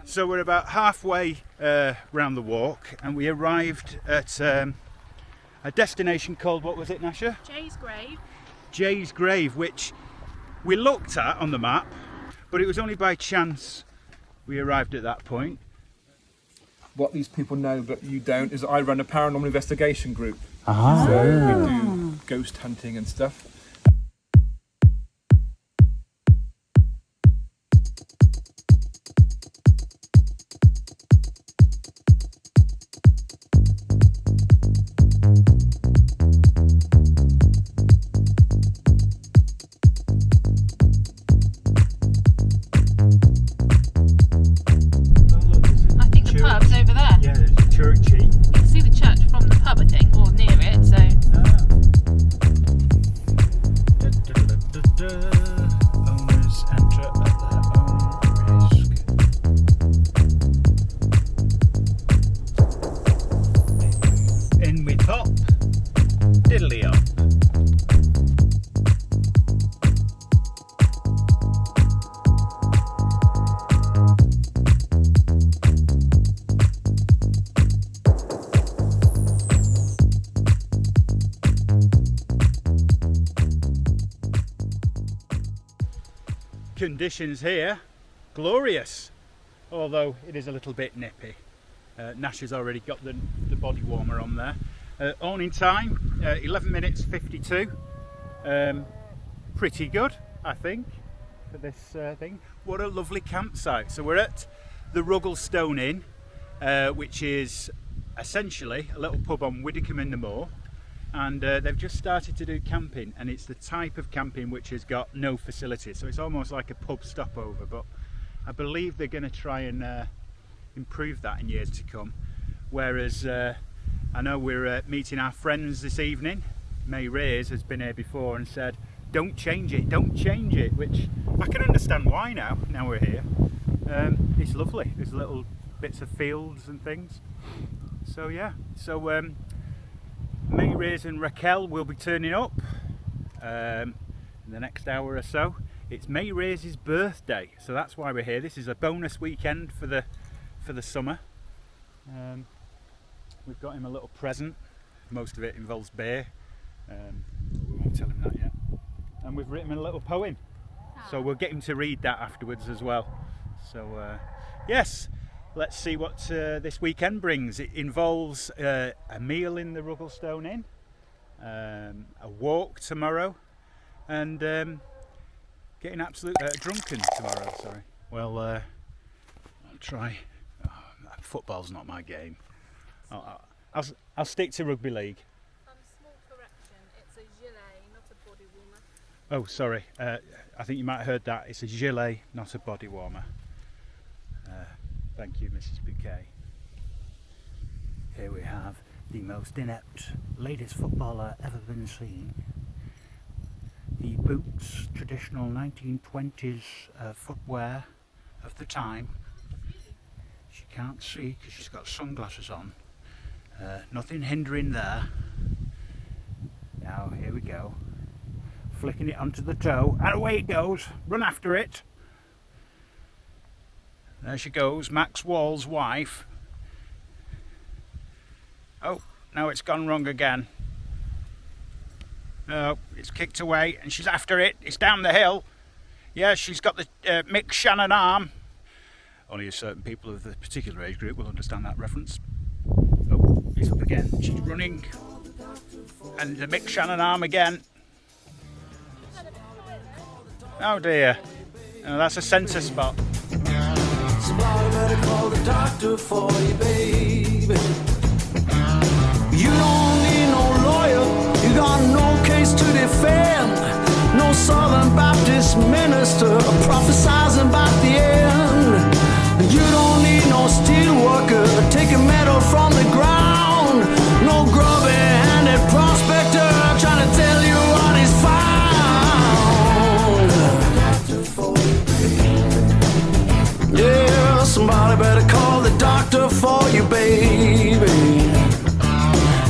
So we're about halfway round the walk, and we arrived at a destination called, what was it, Gnasher? Jay's Grave. Jay's Grave, which we looked at on the map, but it was only by chance we arrived at that point. What these people know but you don't is I run a paranormal investigation group. Ah. So we do ghost hunting and stuff. Conditions here, glorious, although it is a little bit nippy. Gnasher's already got the body warmer on there. Awning time, 11 minutes 52. Pretty good, I think, for this thing. What a lovely campsite. So we're at the Rugglestone Inn, which is essentially a little pub on Widecombe in the Moor. And they've just started to do camping, and it's the type of camping which has got no facilities, so it's almost like a pub stopover, but I believe they're going to try and improve that in years to come. Whereas I know we're meeting our friends this evening. May Rears has been here before and said don't change it, which I can understand why now we're here. It's lovely, there's little bits of fields and things, so yeah. So May Rears and Raquel will be turning up in the next hour or so. It's May Rears' birthday, so that's why we're here. This is a bonus weekend for the summer. We've got him a little present. Most of it involves beer. We won't tell him that yet. And we've written him a little poem, so we'll get him to read that afterwards as well. So yes. Let's see what this weekend brings. It involves a meal in the Rugglestone Inn, a walk tomorrow, and getting absolutely drunken tomorrow. Sorry. Well, I'll try. Football's not my game. I'll stick to rugby league. Small correction. It's a gilet, not a body warmer. Oh, sorry. I think you might have heard that. It's a gilet, not a body warmer. Thank you, Mrs. Bouquet. Here we have the most inept, latest footballer ever been seen. The boots, traditional 1920s footwear of the time. She can't see because she's got sunglasses on. Nothing hindering there. Now, here we go. Flicking it onto the toe, and away it goes. Run after it. There she goes, Max Wall's wife. Oh, now it's gone wrong again. No, it's kicked away and she's after it. It's down the hill. Yeah, she's got the Mick Shannon arm. Only a certain people of the particular age group will understand that reference. Oh, it's up again. She's running. And the Mick Shannon arm again. Oh dear. Oh, that's a centre spot. Somebody better call the doctor for you, baby. You don't need no lawyer, you got no case to defend. No Southern Baptist minister prophesizing about the end. You don't need no steel worker taking metal from the ground. No grubby-handed prospector trying to tell you what is found. Yeah, somebody better call the doctor for you, baby.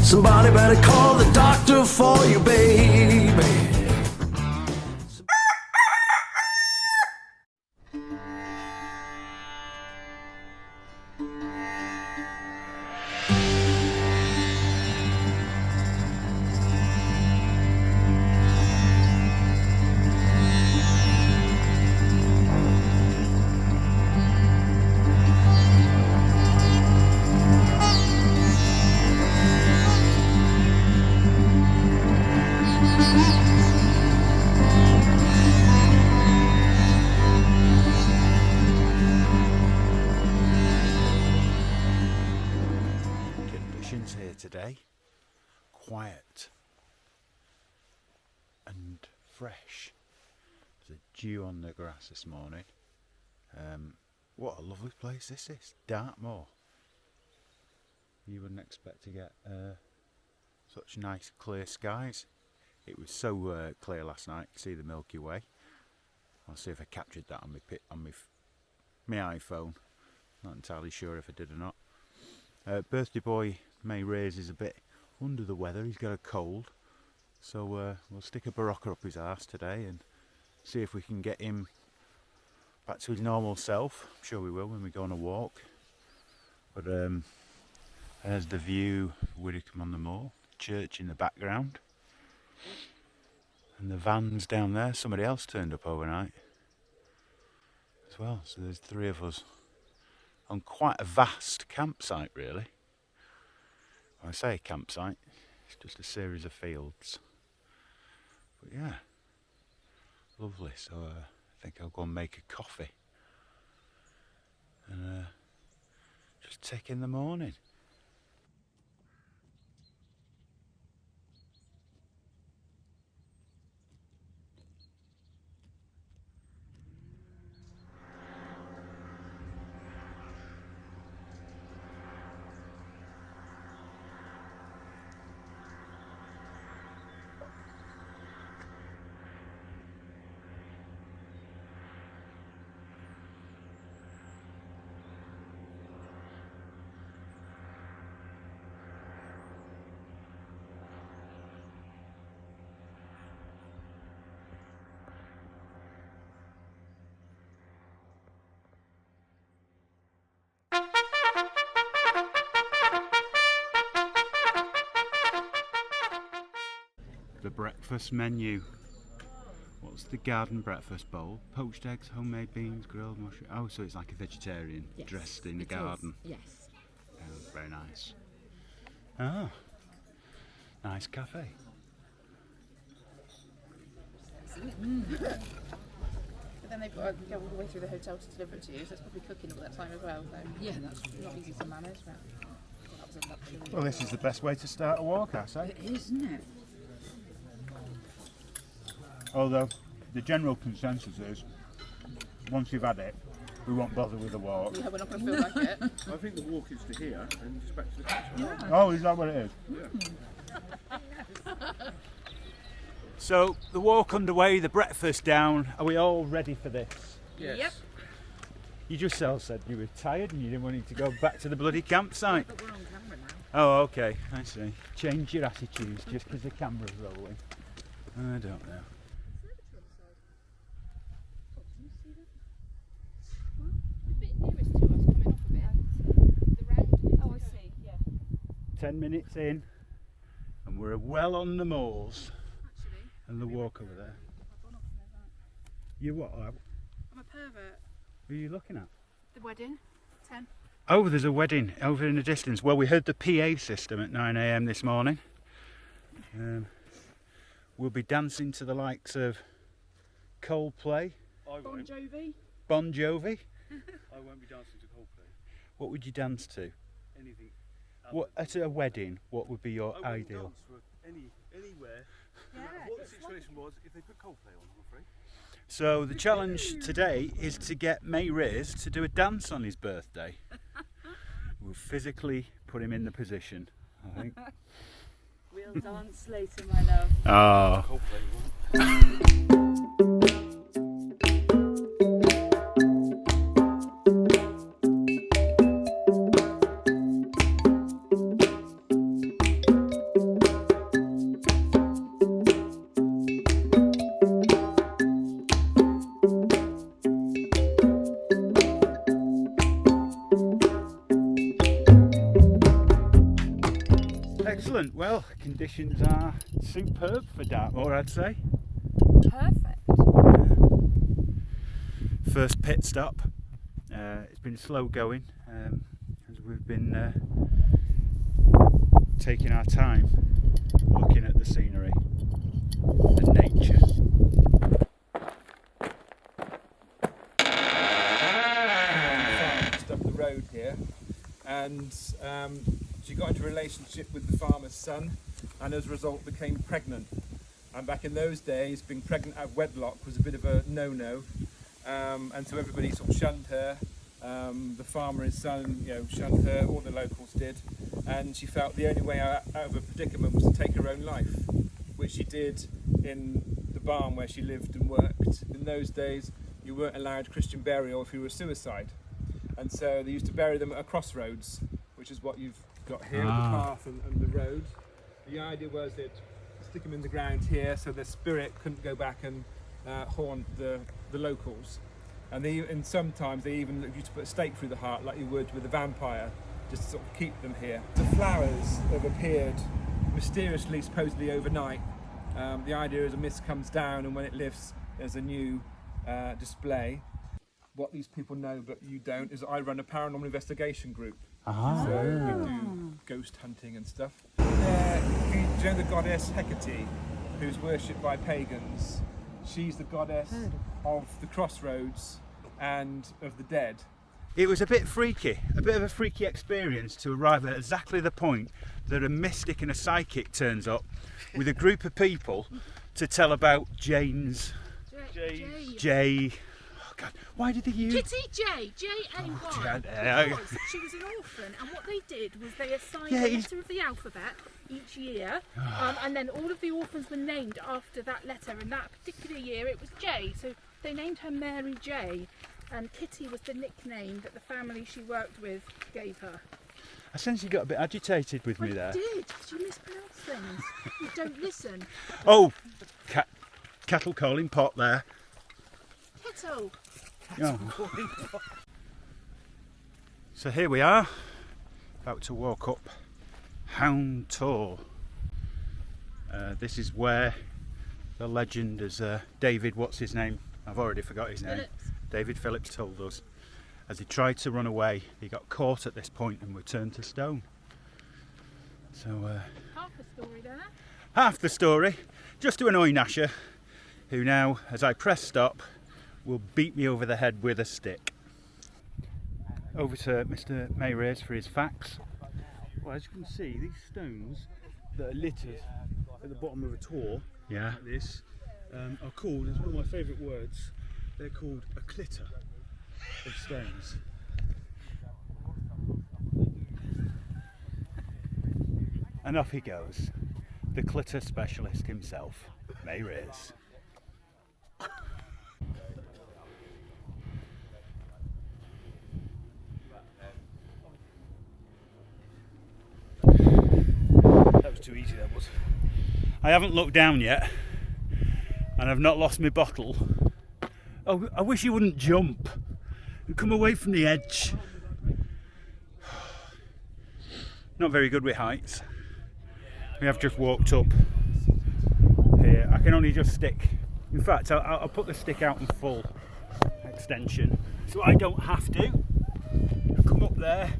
Somebody better call the doctor for you, baby. Conditions here today, quiet and fresh. There's a dew on the grass this morning. What a lovely place this is, Dartmoor. You wouldn't expect to get such nice clear skies. It was so clear last night, see the Milky Way. I'll see if I captured that on my iPhone. Not entirely sure if I did or not. Birthday boy May Rears is a bit under the weather. He's got a cold, so we'll stick a barocca up his arse today and see if we can get him back to his normal self. I'm sure we will when we go on a walk. But there's the view of Widecombe on the Moor, church in the background, and the van's down there. Somebody else turned up overnight as well, so there's 3 of us on quite a vast campsite, really. When I say campsite, it's just a series of fields. But yeah, lovely. So I think I'll go and make a coffee and just take in the morning. The breakfast menu. What's the garden breakfast bowl? Poached eggs, homemade beans, grilled mushroom. Oh, so it's like a vegetarian dressed in the garden. Yes. Oh, very nice. Oh, nice cafe. But then they've got to go all the way through the hotel to deliver it to you, so it's probably cooking all that time as well. So yeah, that's not easy to manage, but that was a luxury. Well, this is the best way to start a walk, I say. It is, isn't it? Although the general consensus is, once you've had it, we won't bother with the walk. Yeah, we're not going to feel like it. I think the walk is to here and just back to the campsite. Yeah. Oh, is that what it is? Yeah. So the walk underway, the breakfast down. Are we all ready for this? Yes. Yep. You just said you were tired and you didn't want to go back to the bloody campsite. But we're on camera now. Oh, okay, I see. Change your attitudes just because the camera's rolling. I don't know. A bit nearest to us, coming up a bit. The round. Oh, I see. Yeah. 10 minutes in, and we're well on the moors Actually, and the walk over there. I've gone off and there's that. You what? I'm a pervert. Who are you looking at? The wedding. 10. Oh, there's a wedding over in the distance. Well, we heard the PA system at 9 AM this morning. We'll be dancing to the likes of Coldplay, Bon Jovi. Bon Jovi. I won't be dancing to Coldplay. What would you dance to? Anything. What at a wedding? What would be your I ideal? dance for anywhere. Yeah. What the situation was, if they put Coldplay on, I'm afraid. So the challenge today is to get May Rears to do a dance on his birthday. We'll physically put him in the position, I think. We'll dance later, my love. Oh. Coldplay one. Excellent. Well, conditions are superb for Dartmoor, I'd say. Perfect. First pit stop. It's been slow going as we've been taking our time looking at the scenery and nature. Just up the road here, and she got into a relationship with the farmer's son, and as a result became pregnant. And back in those days, being pregnant out of wedlock was a bit of a no-no, and so everybody sort of shunned her. The farmer, his son, shunned her. All the locals did, and she felt the only way out of a predicament was to take her own life, which she did in the barn where she lived and worked. In those days, you weren't allowed Christian burial if you were a suicide, and so they used to bury them at a crossroads, which is what you've got here, the path and the road. The idea was they'd stick them in the ground here so the spirit couldn't go back and haunt the locals. And sometimes they even used to put a stake through the heart like you would with a vampire, just to sort of keep them here. The flowers have appeared mysteriously, supposedly overnight. The idea is a mist comes down, and when it lifts, there's a new display. What these people know but you don't is I run a paranormal investigation group. So we do ghost hunting and stuff. Do you know the goddess Hecate, who's worshipped by pagans? She's the goddess of the crossroads and of the dead. It was a bit freaky, a bit of a freaky experience to arrive at exactly the point that a mystic and a psychic turns up with a group of people to tell about Jane's... Jay... Oh God, why did they use... Kitty J-A-Y. Because she was an orphan, and what they did was they assigned a letter of the alphabet each year, and then all of the orphans were named after that letter, and that particular year it was J, so they named her Mary J, and Kitty was the nickname that the family she worked with gave her. I sense you got a bit agitated with me there. I did, because you mispronounce things. You don't listen. Oh, cattle calling pot there. Kettle. Oh. So here we are, about to walk up Hound Tor. This is where the legend, as David, what's his name? I've already forgot his name. Phillips. David Phillips told us. As he tried to run away, he got caught at this point and was turned to stone. So Half the story there. half the story, just to annoy Gnasher, who now, as I press stop, will beat me over the head with a stick. Over to Mr. May Rears for his facts. Well, as you can see, these stones that are littered at the bottom of a tor like this are called, it's one of my favourite words, they're called a clitter of stones. And off he goes, the clitter specialist himself, May Rears. That was too easy, that was. I haven't looked down yet, and I've not lost my bottle. Oh, I wish you wouldn't jump and come away from the edge. Not very good with heights. We have just walked up here. I can only just stick. In fact, I'll put the stick out in full extension so I don't have to. I'll come up there.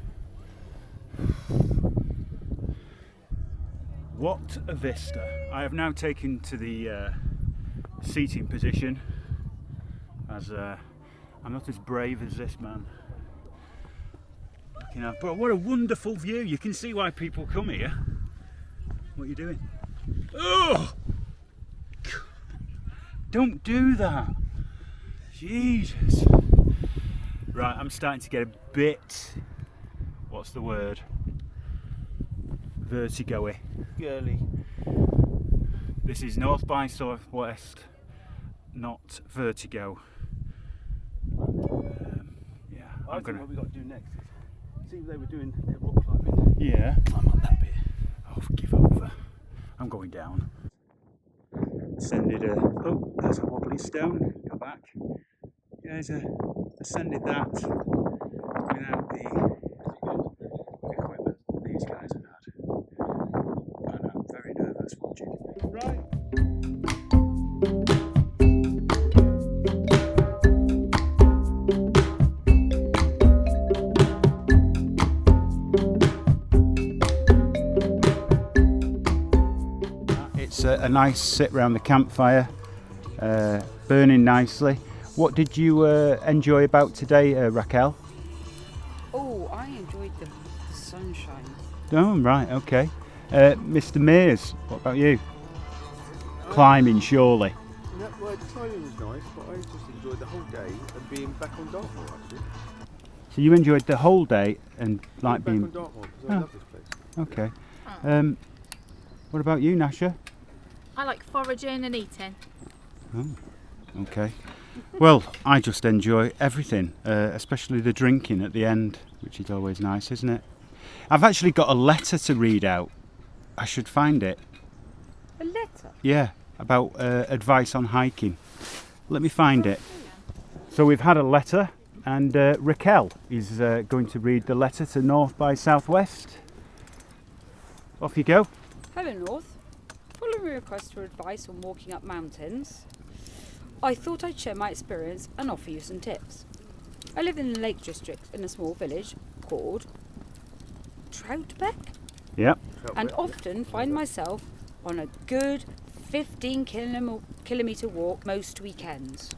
What a vista. I have now taken to the seating position, as I'm not as brave as this man. But what a wonderful view. You can see why people come here. What are you doing? Oh! Don't do that. Jesus. Right, I'm starting to get a bit, what's the word? Vertigo-y. Girly. This is north by southwest, not vertigo. Yeah, I I'm think gonna. what we got to do next is see what they were doing at rock climbing. Yeah. Climb up that bit. Oh, give over. I'm going down. Ascended a. Oh, there's a wobbly stone. Go back. Yeah, ascended that without the equipment these guys have had. It's a nice sit round the campfire, burning nicely. What did you enjoy about today, Raquel? Oh, I enjoyed the sunshine. Oh, right, okay. Mr. Mears, what about you? Climbing, surely. No, well, the timing was nice, but I just enjoyed the whole day and being back on Dartmoor, actually. So you enjoyed the whole day and like Being being... back on Dartmoor, because I love this place. Okay. What about you, Gnasher? I like foraging and eating. Oh, okay. Well, I just enjoy everything, especially the drinking at the end, which is always nice, isn't it? I've actually got a letter to read out. I should find it. A letter? Yeah, about advice on hiking. Let me find it. So we've had a letter, and Raquel is going to read the letter to North by Southwest. Off you go. Hello, North. Following a request for advice on walking up mountains, I thought I'd share my experience and offer you some tips. I live in the Lake District in a small village called Troutbeck, Yep. and often find myself on a good 15 kilometre walk most weekends.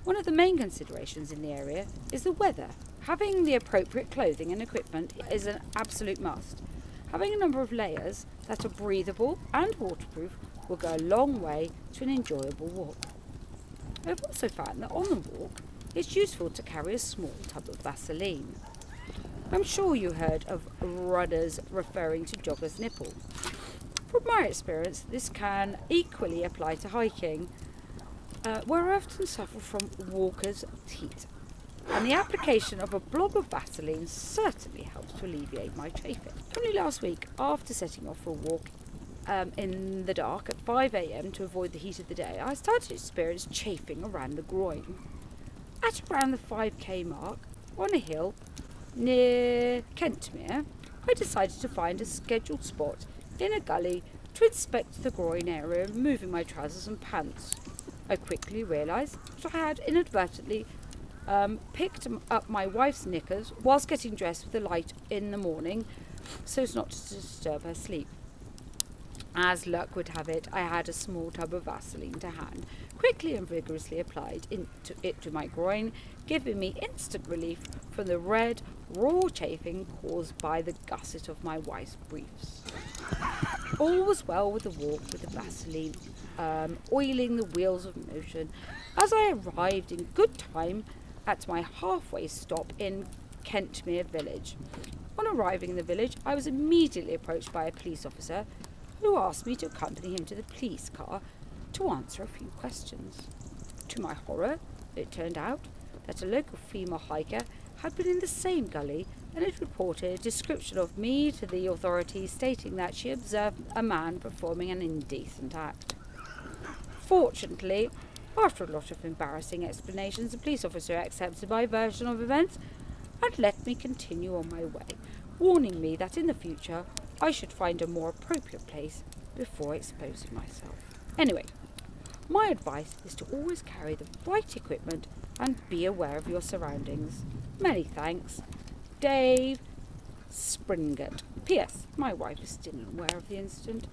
One of the main considerations in the area is the weather. Having the appropriate clothing and equipment is an absolute must. Having a number of layers that are breathable and waterproof will go a long way to an enjoyable walk. I've also found that on the walk, it's useful to carry a small tub of Vaseline. I'm sure you heard of rudders referring to jogger's nipple. From my experience, this can equally apply to hiking, where I often suffer from walker's teeth. And the application of a blob of Vaseline certainly helps to alleviate my chafing. Only last week, after setting off for a walk in the dark at 5 a.m. to avoid the heat of the day, I started to experience chafing around the groin. At around the 5k mark, on a hill near Kentmere, I decided to find a scheduled spot in a gully to inspect the groin area, removing my trousers and pants. I quickly realised that I had inadvertently picked up my wife's knickers whilst getting dressed with the light in the morning so as not to disturb her sleep. As luck would have it, I had a small tub of Vaseline to hand, quickly and vigorously applied to my groin, giving me instant relief from the red, raw chafing caused by the gusset of my wife's briefs. All was well with the walk with the Vaseline oiling the wheels of motion as I arrived in good time at my halfway stop in Kentmere village. On arriving in the village, I was immediately approached by a police officer who asked me to accompany him to the police car to answer a few questions. To my horror, it turned out that a local female hiker had been in the same gully and had reported a description of me to the authorities stating that she observed a man performing an indecent act. Fortunately, after a lot of embarrassing explanations, the police officer accepted my version of events and let me continue on my way, warning me that in the future I should find a more appropriate place before exposing myself. Anyway, my advice is to always carry the right equipment and be aware of your surroundings. Many thanks, Dave Springett. P.S. My wife is still unaware of the incident,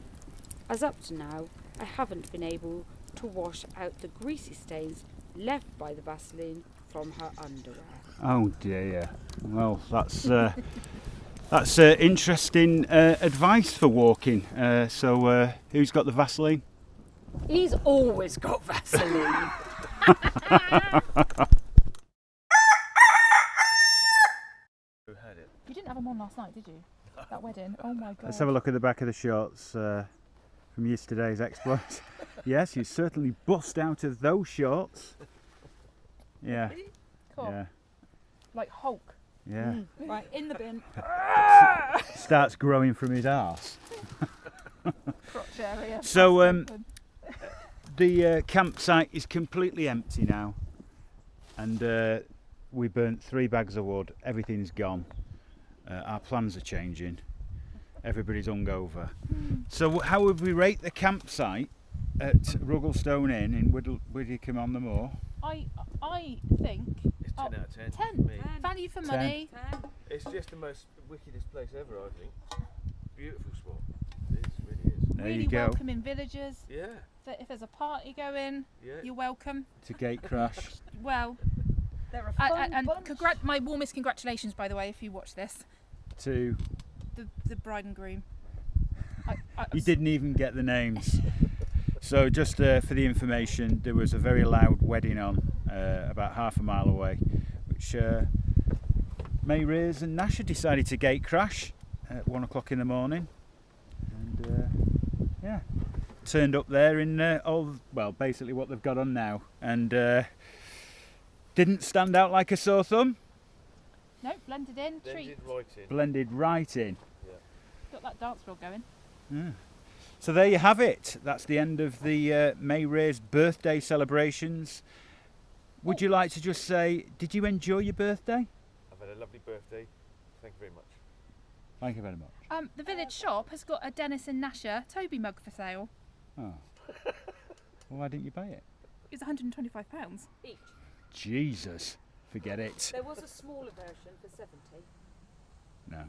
as up to now I haven't been able to wash out the greasy stains left by the Vaseline from her underwear. Oh dear. Well, that's interesting advice for walking. So who's got the Vaseline? He's always got Vaseline. You didn't have them on last night, did you? That wedding? Oh my god. Let's have a look at the back of the shorts from yesterday's exploits. Yes, you certainly bust out of those shorts. Yeah. Cool. Yeah. Like Hulk. Yeah. Right, in the bin. Starts growing from his arse. Crotch area. So the campsite is completely empty now, and we burnt 3 bags of wood. Everything's gone. Our plans are changing. Everybody's hungover. So how would we rate the campsite at Rugglestone Inn in Widecombe on the Moor? I think It's 10 out of 10. 10. for me. Value for 10. money. It's just the most wickedest place ever, I think. Beautiful spot. It really is. There really you go. welcoming villagers. Yeah. That if there's a party going, Yeah. you're welcome. To gate crash. Well, They're a fun and bunch. my warmest congratulations, by the way, if you watch this, To the bride and groom. you didn't even get the names. So just for the information, there was a very loud wedding on about half a mile away, which May Rears and Gnasher decided to gate crash at 1 o'clock in the morning, and yeah, turned up there in basically what they've got on now, and didn't stand out like a sore thumb. No, blended in, treat. Blended right in. Got that dance floor going. Yeah. So there you have it. That's the end of the May Rears birthday celebrations. Would you like to just say, did you enjoy your birthday? I've had a lovely birthday. Thank you very much. Thank you very much. The village shop has got a Dennis and Gnasher Toby mug for sale. Oh. Well, why didn't you buy it? It's £125. Each. Jesus. Forget it. There was a smaller version for 70. No.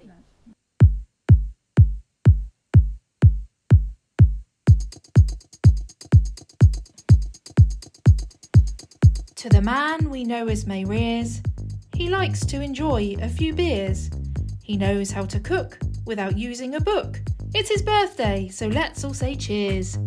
To the man we know as May Rears, he likes to enjoy a few beers. He knows how to cook without using a book. It's his birthday, so let's all say cheers.